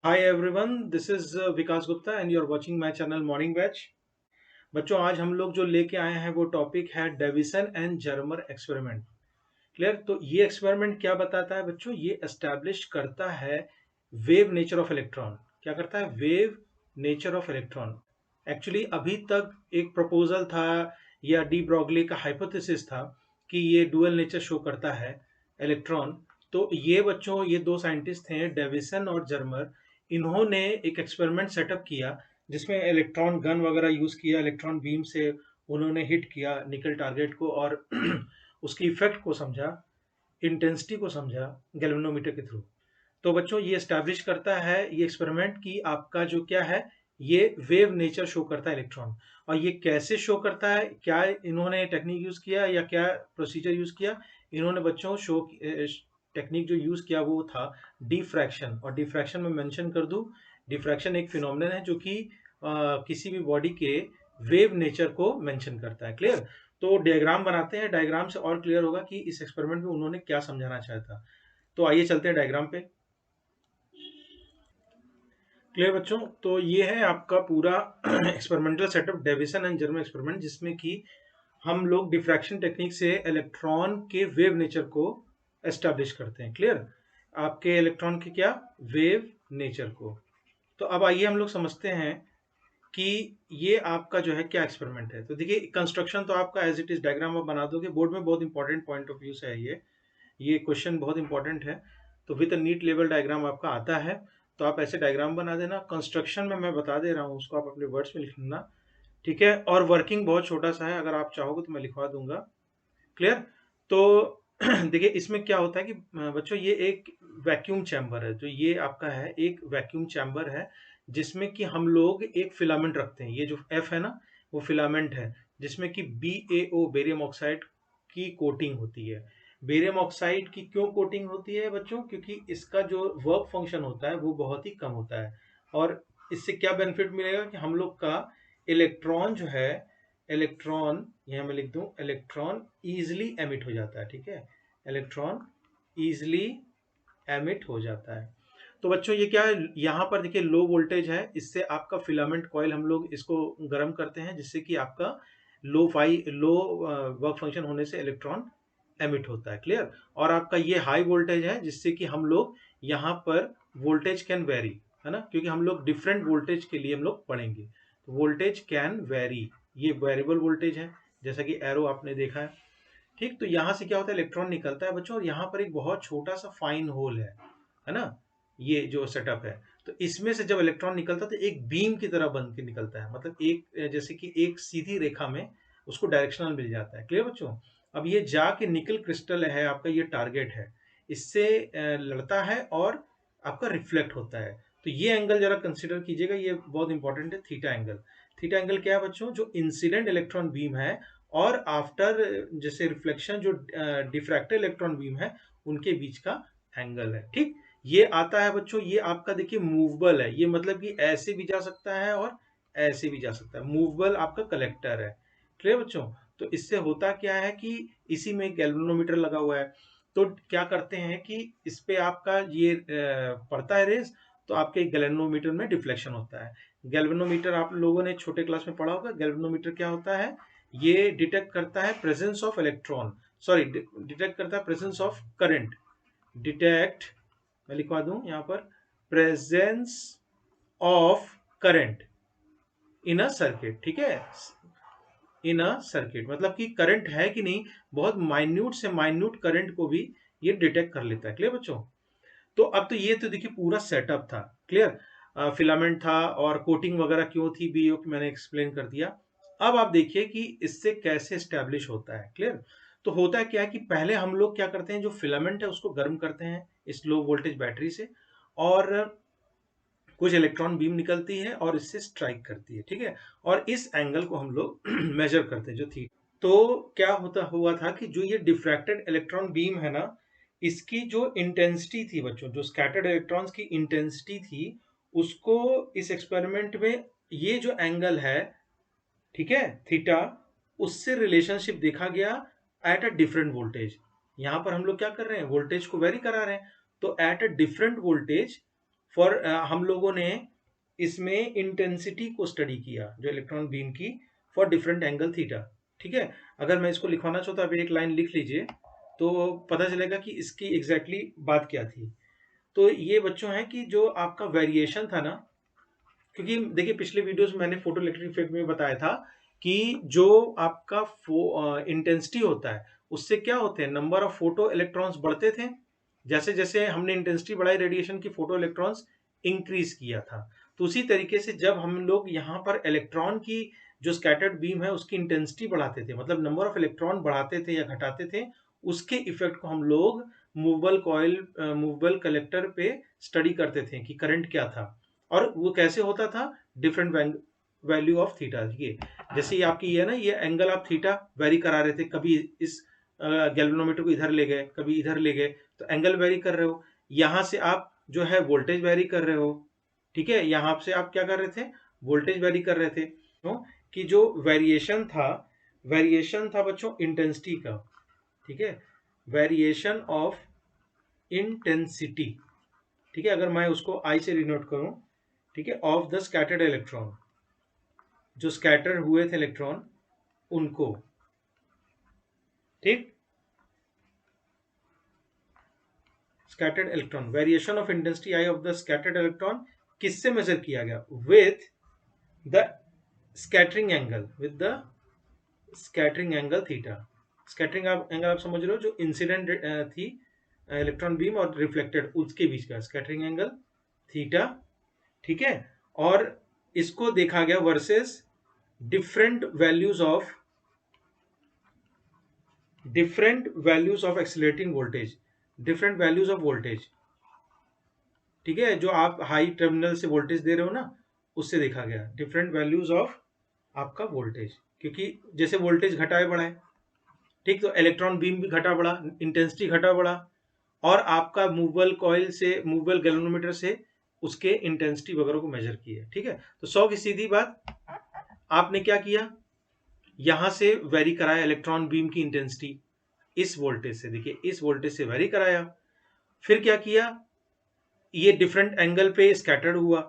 Hi everyone, this is Vikas Gupta and you are watching my channel Morning Batch। बच्चों आज हम लोग जो लेके आए हैं वो टॉपिक है Davisson and Germer experiment. Clear. तो ये एक्सपेरिमेंट क्या बताता है बच्चों, ये एस्टैब्लिश करता है वेव नेचर ऑफ इलेक्ट्रॉन। क्या करता है? Wave nature of electron. Actually अभी तक एक प्रपोजल था या डी ब्रॉगली का हाइपोथेसिस था कि ये डुअल नेचर शो करता है इलेक्ट्रॉन। तो ये बच्चों, ये दो साइंटिस्ट हैं डेविसन और जर्मर, इन्होंने एक एक्सपेरिमेंट सेटअप किया जिसमें इलेक्ट्रॉन गन वगैरह यूज किया, इलेक्ट्रॉन बीम से उन्होंने हिट किया निकल टारगेट को और उसकी इफेक्ट को समझा, इंटेंसिटी को समझा गैल्वेनोमीटर के थ्रू। तो बच्चों ये एस्टैब्लिश करता है ये एक्सपेरिमेंट कि आपका जो क्या है, ये वेव नेचर शो करता है इलेक्ट्रॉन। और ये कैसे शो करता है, क्या इन्होंने टेक्निक यूज किया या क्या प्रोसीजर यूज किया? इन्होंने बच्चों शो टेक्निक जो यूज किया वो था डिफ्रैक्शन। और डिफ्रैक्शन में मेंशन कर दूं, डिफ्रैक्शन एक फिनोमिनन है जो कि किसी भी बॉडी के वेव नेचर को मेंशन करता है। क्लियर। तो डायग्राम बनाते हैं, डायग्राम से और क्लियर होगा कि इस एक्सपेरिमेंट में उन्होंने क्या समझाना चाहा था। तो आइए चलते हैं डायग्राम पे। क्लियर बच्चों, तो ये है आपका पूरा experimental setup Davisson and Germer experiment, जिसमें कि हम लोग डिफ्रैक्शन टेक्निक से इलेक्ट्रॉन के वेव नेचर को एस्टैब्लिश करते हैं। क्लियर। आपके इलेक्ट्रॉन के क्या वेव नेचर को। तो अब आइए हम लोग समझते हैं कि ये आपका जो है क्या एक्सपेरिमेंट है। तो देखिए कंस्ट्रक्शन तो आपका एज इट इज डायग्राम आप बना दोगे, बोर्ड में बहुत इंपॉर्टेंट पॉइंट ऑफ व्यू से है ये क्वेश्चन बहुत इंपॉर्टेंट है। तो विद नीट लेवल डायग्राम आपका आता है, तो आप ऐसे डायग्राम बना देना। कंस्ट्रक्शन में मैं बता दे रहा हूँ, उसको आप अपने वर्ड्स में लिख लेना। ठीक है। और वर्किंग बहुत छोटा सा है, अगर आप चाहोगे तो मैं लिखवा दूंगा। क्लियर। तो देखिए इसमें क्या होता है कि बच्चों ये एक वैक्यूम चैम्बर है। जो ये आपका है एक वैक्यूम चैम्बर है, जिसमें कि हम लोग एक फिलामेंट रखते हैं। ये जो एफ है ना, वो फिलामेंट है जिसमें कि BaO बेरियम ऑक्साइड की कोटिंग होती है। बेरियम ऑक्साइड की क्यों कोटिंग होती है बच्चों? क्योंकि इसका जो वर्क फंक्शन होता है वो बहुत ही कम होता है। और इससे क्या बेनिफिट मिलेगा कि हम लोग का इलेक्ट्रॉन जो है, इलेक्ट्रॉन यहाँ मैं लिख दूं, इलेक्ट्रॉन इजिली एमिट हो जाता है। ठीक है, इलेक्ट्रॉन इजिली एमिट हो जाता है। तो बच्चों ये क्या है, यहाँ पर देखिए लो वोल्टेज है, इससे आपका फिलामेंट कॉइल हम लोग इसको गर्म करते हैं, जिससे कि आपका लो वर्क फंक्शन होने से इलेक्ट्रॉन एमिट होता है। क्लियर। और आपका ये हाई वोल्टेज है, जिससे कि हम लोग यहाँ पर वोल्टेज कैन वेरी, है ना, क्योंकि हम लोग डिफरेंट वोल्टेज के लिए हम लोग पढ़ेंगे। तो वोल्टेज कैन वेरी, ये वेरिएबल वोल्टेज है, जैसा कि एरो आपने देखा है। ठीक। तो यहाँ से क्या होता है, इलेक्ट्रॉन निकलता है बच्चों, और यहाँ पर एक बहुत छोटा सा फाइन होल है ना, ये जो सेटअप है। तो इसमें से जब इलेक्ट्रॉन निकलता है तो एक बीम की तरह बन के निकलता है, मतलब एक जैसे कि एक सीधी रेखा में उसको डायरेक्शनल मिल जाता है। क्लियर बच्चों। अब ये जाके निकल क्रिस्टल है आपका, ये टारगेट है, इससे लड़ता है और आपका रिफ्लेक्ट होता है। तो ये एंगल जरा कंसिडर कीजिएगा, ये बहुत इंपॉर्टेंट है, थीटा एंगल। थीटा एंगल क्या है बच्चों? जो इंसिडेंट इलेक्ट्रॉन बीम है और आफ्टर जैसे रिफ्लेक्शन जो डिफ्रैक्टेड इलेक्ट्रॉन बीम है, उनके बीच का एंगल है। ठीक। ये आता है बच्चों, ये आपका देखिए मूवेबल है, ये मतलब कि ऐसे भी जा सकता है और ऐसे भी जा सकता है। मूवेबल आपका कलेक्टर है। क्लियर बच्चों। तो इससे होता क्या है कि इसी में गैल्वेनोमीटर लगा हुआ है। तो क्या करते हैं कि इस पे आपका ये पड़ता है रेस, तो आपके गैल्वेनोमीटर में डिफ्लेक्शन होता है। गैल्वेनोमीटर आप लोगों ने छोटे क्लास में पढ़ा होगा। गैल्वेनोमीटर क्या होता है? ये डिटेक्ट करता है presence of electron, sorry, detect करता है प्रेजेंस ऑफ करंट। डिटेक्ट, मैं लिखवा दूं यहां पर, presence of current in a circuit. ठीक है, इन अ सर्किट मतलब कि करंट है कि नहीं, बहुत माइन्यूट से माइन्यूट करंट को भी ये डिटेक्ट कर लेता है। क्लियर बच्चों। तो अब तो ये तो देखिए पूरा सेटअप था। क्लियर। फिलामेंट था और कोटिंग वगैरह क्यों थी बीओ की मैंने एक्सप्लेन कर दिया। अब आप देखिए कि इससे कैसे स्टैब्लिश होता है। क्लियर। तो होता है क्या है कि पहले हम लोग क्या करते हैं, जो फिलामेंट है उसको गर्म करते हैं इस लो वोल्टेज बैटरी से, और कुछ इलेक्ट्रॉन बीम निकलती है और इससे स्ट्राइक करती है। ठीक है। और इस एंगल को हम लोग मेजर करते हैं जो थी। तो क्या होता हुआ था कि जो ये डिफ्रैक्टेड इलेक्ट्रॉन बीम है ना, इसकी जो इंटेंसिटी थी बच्चों, जो स्कैटर्ड इलेक्ट्रॉन्स की इंटेंसिटी थी, उसको इस एक्सपेरिमेंट में ये जो एंगल है, ठीक है, थीटा, उससे रिलेशनशिप देखा गया एट अ डिफरेंट वोल्टेज। यहां पर हम लोग क्या कर रहे हैं, वोल्टेज को वेरी करा रहे हैं। तो at a different voltage for हम लोगों ने इसमें इंटेंसिटी को स्टडी किया जो इलेक्ट्रॉन बीम की फॉर डिफरेंट एंगल थीटा। ठीक है, अगर मैं इसको लिखवाना चाहूँ तो आप एक लाइन लिख लीजिए तो पता चलेगा कि इसकी एग्जैक्टली exactly बात क्या थी। तो ये बच्चों है कि जो आपका वेरिएशन था ना, क्योंकि देखिए पिछले वीडियोस में मैंने फोटो इलेक्ट्रिक इफेक्ट में बताया था कि जो आपका इंटेंसिटी होता है उससे क्या होते हैं, नंबर ऑफ फोटो इलेक्ट्रॉन्स बढ़ते थे। जैसे जैसे हमने इंटेंसिटी बढ़ाई रेडिएशन की, फोटो इलेक्ट्रॉन्स इंक्रीज किया था। तो उसी तरीके से जब हम लोग यहाँ पर इलेक्ट्रॉन की जो स्कैटर्ड बीम है उसकी इंटेंसिटी बढ़ाते थे, मतलब नंबर ऑफ इलेक्ट्रॉन बढ़ाते थे या घटाते थे, उसके इफेक्ट को हम लोग मूवेबल कॉइल मूवेबल कलेक्टर पे स्टडी करते थे कि करंट क्या था। और वो कैसे होता था, डिफरेंट वैल्यू ऑफ थीटा। ये जैसे ये आपकी ये है ना, ये एंगल ऑफ थीटा वेरी करा रहे थे, कभी इस गैल्वेनोमीटर को इधर ले गए कभी इधर ले गए, तो एंगल वेरी कर रहे हो। यहाँ से आप जो है वोल्टेज वेरी कर रहे हो। ठीक है, यहाँ से आप क्या कर रहे थे, वोल्टेज वेरी कर रहे थे। तो कि जो वेरिएशन था बच्चों इंटेंसिटी का। ठीक है, वेरिएशन ऑफ इंटेंसिटी। ठीक है, अगर मैं उसको आई से डिनोट करूं, ठीक है, ऑफ द स्कैटर्ड इलेक्ट्रॉन, जो स्कैटर हुए थे इलेक्ट्रॉन उनको। ठीक, scattered electron, variation of intensity I of the scattered electron किससे मेजर किया गया, with the scattering angle, with the scattering angle theta. Scattering angle आप समझ रहे हो, जो इंसिडेंट थी इलेक्ट्रॉन बीम और रिफ्लेक्टेड उसके बीच का स्कैटरिंग एंगल थीटा। ठीक है, और इसको देखा गया versus different values of accelerating voltage, different values of voltage. ठीक है, जो आप हाई टर्मिनल से वोल्टेज दे रहे हो ना, उससे देखा गया डिफरेंट वैल्यूज ऑफ आपका वोल्टेज, क्योंकि जैसे वोल्टेज घटाए बढ़ाए, ठीक, तो इलेक्ट्रॉन बीम भी घटा बढ़ा, इंटेंसिटी घटा बढ़ा, और आपका मूवेबल कॉइल से, मूवेबल गैल्वेनोमीटर से उसके इंटेंसिटी वगैरह को मेजर किया। ठीक है, तो 100 की सीधी बात, आपने क्या किया, यहां से वेरी कराया इलेक्ट्रॉन बीम की इंटेंसिटी इस वोल्टेज से, देखिए इस वोल्टेज से वेरी कराया। फिर क्या किया, ये डिफरेंट एंगल पे स्कैटर्ड हुआ।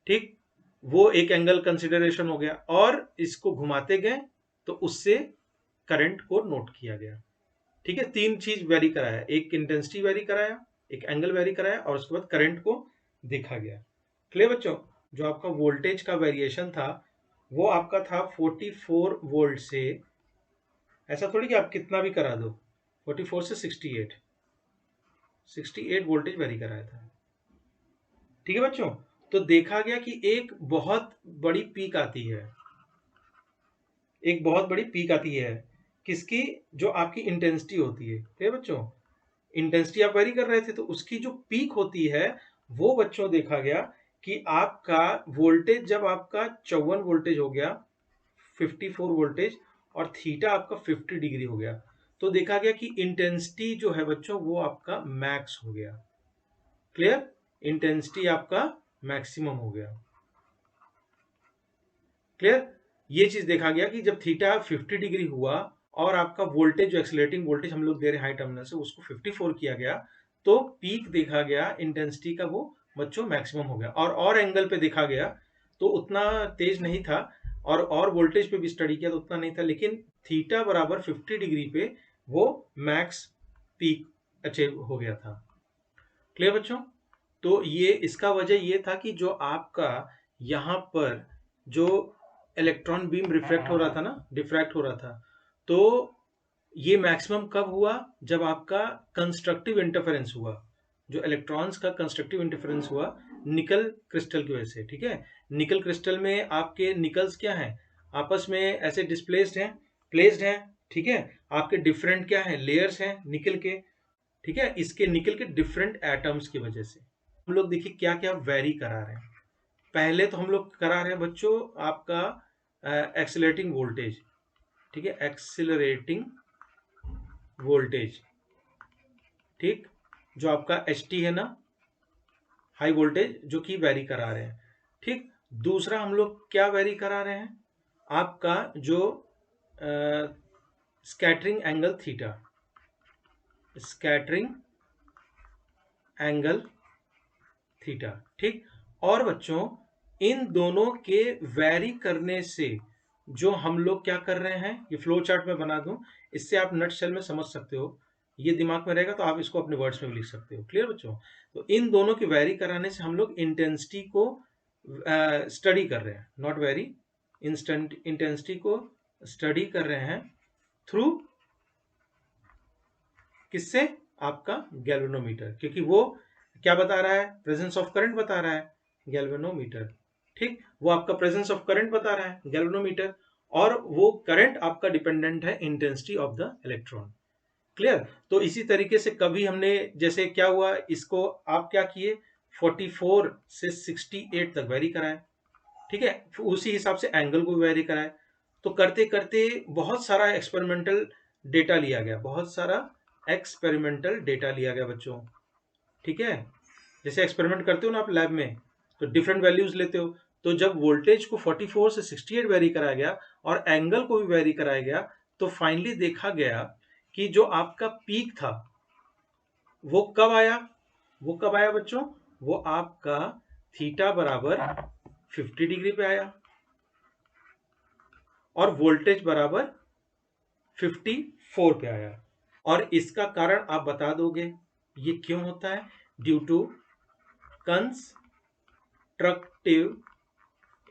ठीक, वो एक एंगल कंसिडरेशन हो गया, और इसको घुमाते गए तो उससे करंट को नोट किया गया। ठीक है, तीन चीज वेरी कराया, एक इंटेंसिटी वेरी कराया, एक एंगल वेरी कराया, और उसके बाद करंट को देखा गया। क्लियर बच्चों, जो आपका वोल्टेज का वेरिएशन था वो आपका था 44 वोल्ट से, ऐसा थोड़ी कि आप कितना भी करा दो, 44 से 68 वोल्टेज वेरी कराया था। ठीक है बच्चों, तो देखा गया कि एक बहुत बड़ी पीक आती है, एक बहुत बड़ी पीक आती है किसकी, जो आपकी इंटेंसिटी होती है। ठीक है बच्चों, इंटेंसिटी आप वेरी कर रहे थे तो उसकी जो पीक होती है वो बच्चों देखा गया कि आपका वोल्टेज जब आपका 54 वोल्टेज हो गया, 54 वोल्टेज, और थीटा आपका 50 डिग्री हो गया, तो देखा गया कि इंटेंसिटी जो है बच्चों वो आपका मैक्स हो गया। क्लियर, इंटेंसिटी आपका मैक्सिमम हो गया। क्लियर, ये चीज देखा गया कि जब थीटा 50 डिग्री हुआ और आपका वोल्टेज जो एक्सेलरेटिंग वोल्टेज हम लोग दे रहे हैं हाई टर्मिनल से उसको 54 किया गया, तो पीक देखा गया इंटेंसिटी का वो बच्चों मैक्सिमम हो गया। और एंगल पे देखा गया तो उतना तेज नहीं था, और वोल्टेज पे भी स्टडी किया तो उतना नहीं था, लेकिन थीटा बराबर 50 डिग्री पे वो मैक्स पीक अचीव हो गया था। क्लियर बच्चों, तो ये इसका वजह ये था कि जो आपका यहाँ पर जो इलेक्ट्रॉन बीम रिफ्लेक्ट हो रहा था ना, डिफ्रैक्ट हो रहा था, तो ये मैक्सिमम कब हुआ, जब आपका कंस्ट्रक्टिव इंटरफेरेंस हुआ, जो इलेक्ट्रॉन्स का कंस्ट्रक्टिव इंटरफेरेंस हुआ निकल क्रिस्टल की वजह से। ठीक है, निकल क्रिस्टल में आपके निकल्स क्या हैं, आपस में ऐसे डिस्प्लेस्ड हैं, प्लेस्ड हैं। ठीक है, आपके डिफरेंट क्या हैं, लेयर्स हैं निकल के। ठीक है, इसके निकल के डिफरेंट एटम्स की वजह से हम लोग देखिए क्या क्या वेरी करा रहे हैं। पहले तो हम लोग करा रहे हैं बच्चों आपका एक्सिलरेटिंग वोल्टेज। ठीक है, एक्सिलरेटिंग वोल्टेज, ठीक, जो आपका एच टी है ना, हाई वोल्टेज जो कि वेरी करा रहे हैं। ठीक, दूसरा हम लोग क्या वेरी करा रहे हैं, आपका जो scattering angle theta, scattering angle theta. ठीक। और बच्चों इन दोनों के वैरी करने से जो हम लोग क्या कर रहे हैं, ये फ्लो चार्ट में बना दूं, इससे आप नट शेल में समझ सकते हो, ये दिमाग में रहेगा तो आप इसको अपने वर्ड्स में भी लिख सकते हो। क्लियर बच्चों? तो इन दोनों के वैरी कराने से हम लोग इंटेंसिटी को स्टडी कर रहे हैं, नॉट वेरी, इंस्टेंट इंटेंसिटी को स्टडी कर रहे हैं थ्रू किससे? आपका गैल्वेनोमीटर, क्योंकि वो क्या बता रहा है? प्रेजेंस ऑफ करंट बता रहा है, गैल्वेनोमीटर। ठीक, वो आपका प्रेजेंस ऑफ करंट बता रहा है, गैल्वेनोमीटर, और वो करंट आपका डिपेंडेंट है intensity of the electron. Clear? तो इसी तरीके से कभी हमने, जैसे क्या हुआ, इसको आप क्या किए, 44 से 68 तक वेरी कराए। ठीक है, उसी हिसाब से एंगल को वेरी कराए। तो करते करते बहुत सारा एक्सपेरिमेंटल डेटा लिया गया, बहुत सारा एक्सपेरिमेंटल डेटा लिया गया बच्चों। ठीक है, जैसे एक्सपेरिमेंट करते हो ना आप लैब में, तो डिफरेंट वैल्यूज लेते हो। तो जब वोल्टेज को 44 से 68 वेरी कराया गया और एंगल को भी वेरी कराया गया, तो फाइनली देखा गया कि जो आपका पीक था वो कब आया? वो कब आया बच्चों? वो आपका थीटा बराबर 50 डिग्री पे आया और वोल्टेज बराबर 54 पे आया। और इसका कारण आप बता दोगे ये क्यों होता है? Due to constructive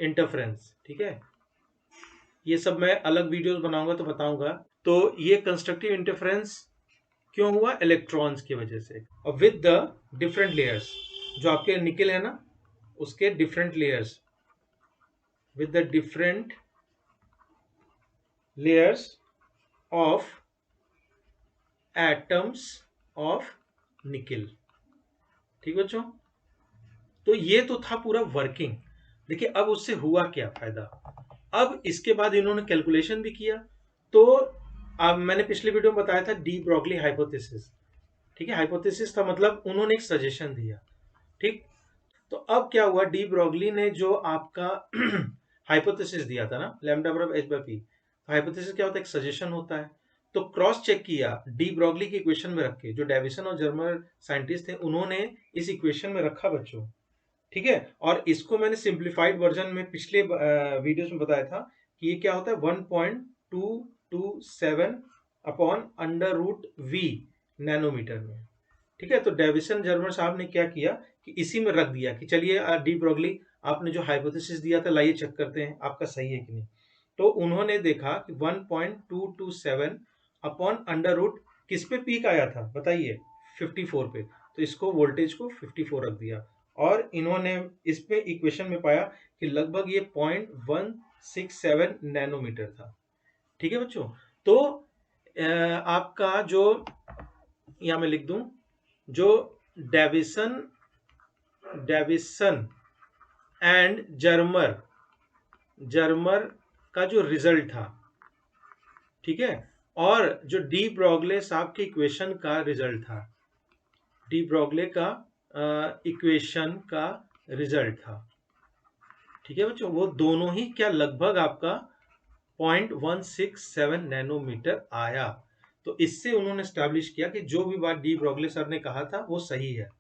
interference. ठीक है, ये सब मैं अलग वीडियोस बनाऊंगा तो बताऊंगा। तो ये कंस्ट्रक्टिव इंटरफेरेंस क्यों हुआ? इलेक्ट्रॉन्स की वजह से। और विद द डिफरेंट लेयर्स, जो आपके निकल है ना, उसके different layers, with the different layers of atoms of निकल। ठीक बच्चों, तो ये तो था पूरा वर्किंग। देखिए अब उससे हुआ क्या फायदा। अब इसके बाद इन्होंने कैलकुलेशन भी किया। तो अब मैंने पिछले वीडियो में बताया था डी ब्रॉगली हाइपोथेसिस। ठीक है, हाइपोथेसिस था मतलब उन्होंने एक सजेशन दिया। ठीक, तो अब क्या हुआ, डी ब्रॉगली ने जो आपका हाइपोथेसिस दिया था ना, लैम्डा बराबर एच बाई पी, हाइपोथेसिस क्या होता है? एक सजेशन होता है। तो क्रॉस चेक किया डी ब्रॉगली की इक्वेशन में रख के, जो डेविसन और जर्मन साइंटिस्ट थे उन्होंने इस इक्वेशन में रखा बच्चों। ठीक है, और इसको मैंने सिंप्लीफाइड वर्जन में पिछले वीडियोस में बताया था कि ये क्या होता है, 1.227 upon under root V nanometer में। ठीक है, तो डेविसन जर्मन साहब ने क्या किया कि इसी में रख दिया कि चलिए डी ब्रॉगली आपने जो हाइपोथेसिस दिया था लाइए चेक करते हैं आपका सही है कि नहीं। तो उन्होंने देखा कि 1.227 अपॉन अंडर रूट किस पे पीक आया था बताइए? 54 पे। तो इसको वोल्टेज को 54 रख दिया और इन्होंने इस पे इक्वेशन में पाया कि लगभग ये 0.167 नैनोमीटर था। ठीक है बच्चों, तो आपका जो यहां मैं लिख दूं, जो Davisson Davisson and Germer Germer का जो रिजल्ट था, ठीक है, और जो डी ब्रॉगले साहब के इक्वेशन का रिजल्ट था, डी ब्रॉगले का इक्वेशन का रिजल्ट था। ठीक है बच्चों, वो दोनों ही क्या लगभग आपका 0.167 नैनोमीटर आया। तो इससे उन्होंने स्टैब्लिश किया कि जो भी बात डी ब्रॉगले सर ने कहा था वो सही है।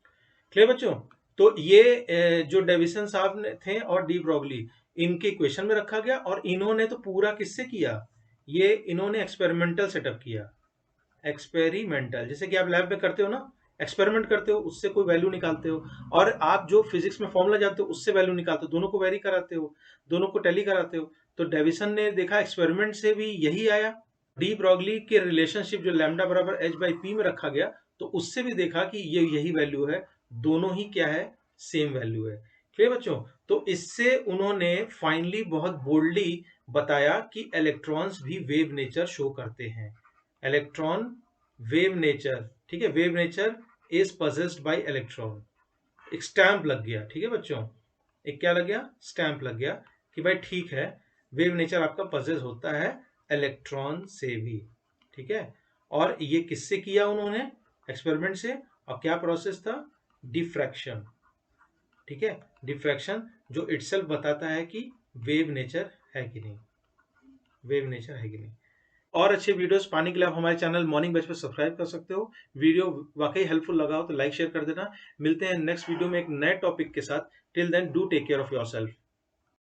क्लियर बच्चों? तो ये जो डेविसन साहब ने थे और डी ब्रॉगली, इनके इक्वेशन में रखा गया और इन्होंने तो पूरा किससे किया, ये इन्होंने एक्सपेरिमेंटल सेटअप किया। एक्सपेरिमेंटल, जैसे कि आप लैब में करते हो ना, एक्सपेरिमेंट करते हो, उससे कोई वैल्यू निकालते हो, और आप जो फिजिक्स में फॉर्मूला जानते हो उससे वैल्यू निकालते हो, दोनों को वेरी कराते हो, दोनों को टैली कराते हो। तो डेविसन ने देखा एक्सपेरिमेंट से भी यही आया। डी ब्रॉगली के रिलेशनशिप जो लैम्डा बराबर एच बाई पी में रखा गया, तो उससे भी देखा कि ये यही वैल्यू है, दोनों ही क्या है, सेम वैल्यू है। क्लियर बच्चों? तो इससे उन्होंने फाइनली बहुत बोल्डली बताया कि इलेक्ट्रॉन्स भी वेव नेचर शो करते हैं। इलेक्ट्रॉन वेव नेचर, ठीक है, wave nature is possessed bye electron. एक स्टैंप लग गया। ठीक है बच्चों, एक क्या लग गया, स्टैंप लग गया कि भाई ठीक है, वेव नेचर आपका पजेस होता है इलेक्ट्रॉन से भी। ठीक है, और ये किससे किया उन्होंने? एक्सपेरिमेंट से। और क्या प्रोसेस था? डिफ्रैक्शन। ठीक है, डिफ्रैक्शन जो इटसेल्फ बताता है कि वेव नेचर है कि नहीं, वेव नेचर है कि नहीं। और अच्छे वीडियोस पाने के लिए आप हमारे चैनल मॉर्निंग बैच पे सब्सक्राइब कर सकते हो। वीडियो वाकई हेल्पफुल लगा हो तो लाइक शेयर कर देना। मिलते हैं नेक्स्ट वीडियो में एक नए टॉपिक के साथ। Till then do take care of yourself.